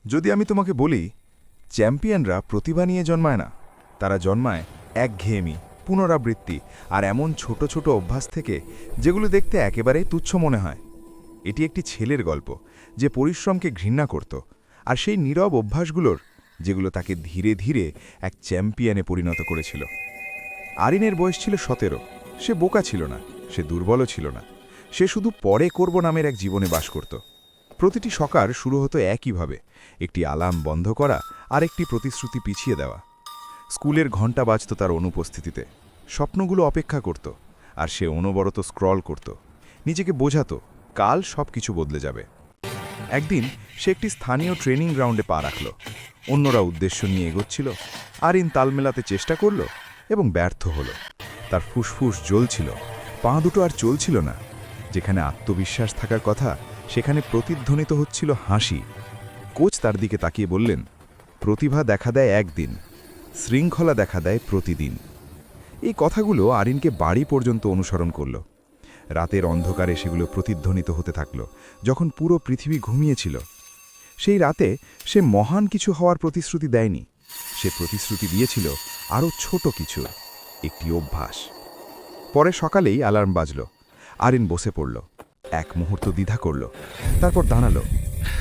যদি আমি তোমাকে বলি চ্যাম্পিয়নরা প্রতিভা নিয়ে জন্মায় না, তারা জন্মায় একঘেয়েমি, পুনরাবৃত্তি আর এমন ছোট ছোট অভ্যাস থেকে যেগুলো দেখতে একেবারেই তুচ্ছ মনে হয়। এটি একটি ছেলের গল্প যে পরিশ্রমকে ঘৃণা করত, আর সেই নীরব অভ্যাসগুলোর যেগুলো তাকে ধীরে ধীরে এক চ্যাম্পিয়নে পরিণত করেছিল। আরিনের বয়স ছিল 17। সে বোকা ছিল না, সে দুর্বলও ছিল না। সে শুধু পরে করব নামের এক জীবনে বাস করত। প্রতিটি সকাল শুরু হতো একইভাবে, একটি অ্যালার্ম বন্ধ করা আর একটি প্রতিশ্রুতি পিছিয়ে দেওয়া। স্কুলের ঘণ্টা বাজত তার অনুপস্থিতিতে। স্বপ্নগুলো অপেক্ষা করত, আর সে অনবরত স্ক্রল করত। নিজেকে বোঝাতো কাল সব কিছু বদলে যাবে। একদিন সে একটি স্থানীয় ট্রেনিং গ্রাউন্ডে পা রাখল। অন্যরা উদ্দেশ্য নিয়ে এগোচ্ছিল, আরিন তাল মেলাতে চেষ্টা করল এবং ব্যর্থ হল। তার ফুসফুস জ্বলছিল, পা দুটো আর চলছিল না। যেখানে আত্মবিশ্বাস থাকার কথা সেখানে প্রতিধ্বনিত হচ্ছিল হাসি। কোচ তার দিকে তাকিয়ে বললেন, প্রতিভা দেখা দেয় একদিন, শৃঙ্খলা দেখা দেয় প্রতিদিন। এই কথাগুলো আরিনকে বাড়ি পর্যন্ত অনুসরণ করল। রাতের অন্ধকারে সেগুলো প্রতিধ্বনিত হতে থাকল যখন পুরো পৃথিবী ঘুমিয়েছিল। সেই রাতে সে মহান কিছু হওয়ার প্রতিশ্রুতি দেয়নি, সে প্রতিশ্রুতি দিয়েছিল আরও ছোট কিছু, একটি অভ্যাস। পরে সকালেই অ্যালার্ম বাজল। আরিন বসে পড়ল, এক মুহূর্ত দ্বিধা করল, তারপর দাঁড়ালো।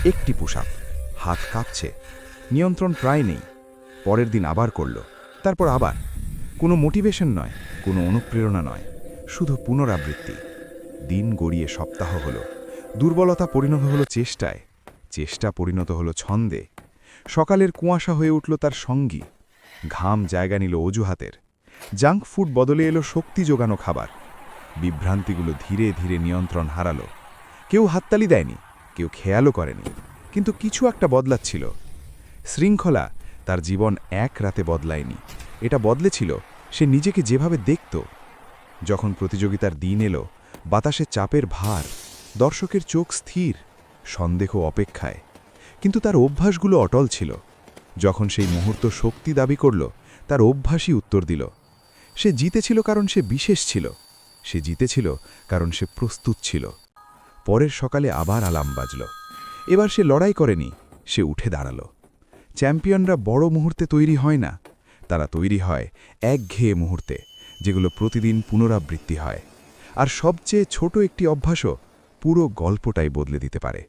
একটি পুশ আপ, হাত কাঁপছে, নিয়ন্ত্রণ প্রায় নেই। পরের দিন আবার করল, তারপর আবার। কোনো মোটিভেশন নয়, কোনো অনুপ্রেরণা নয়, শুধু পুনরাবৃত্তি। দিন গড়িয়ে সপ্তাহ হলো। দুর্বলতা পরিণত হলো চেষ্টায়, চেষ্টা পরিণত হলো ছন্দে। সকালের কুয়াশা হয়ে উঠল তার সঙ্গী, ঘাম জায়গা নিল অজুহাতের। জাঙ্ক ফুড বদলে এলো শক্তি যোগানো খাবার। বিভ্রান্তিগুলো ধীরে ধীরে নিয়ন্ত্রণ হারালো। কেউ হাততালি দেয়নি, কেউ খেয়ালও করেনি, কিন্তু কিছু একটা বদলাচ্ছিল। শৃঙ্খলা তার জীবন এক রাতে বদলায়নি, এটা বদলেছিল সে নিজেকে যেভাবে দেখত। যখন প্রতিযোগিতার দিন এলো, বাতাসে চাপের ভার, দর্শকের চোখ স্থির, সন্দেহ অপেক্ষায়, কিন্তু তার অভ্যাসগুলো অটল ছিল। যখন সেই মুহূর্ত শক্তি দাবি করল, তার অভ্যাসই উত্তর দিল। সে জিতেছিল কারণ সে বিশেষ ছিল, সে জিতেছিল কারণ সে প্রস্তুত ছিল। পরের সকালে আবার অ্যালার্ম বাজল। এবার সে লড়াই করেনি, সে উঠে দাঁড়াল। চ্যাম্পিয়নরা বড় মুহূর্তে তৈরি হয় না, তারা তৈরি হয় একঘেয়ে মুহূর্তে, যেগুলো প্রতিদিন পুনরাবৃত্তি হয়। আর সবচেয়ে ছোট একটি অভ্যাসও পুরো গল্পটাই বদলে দিতে পারে।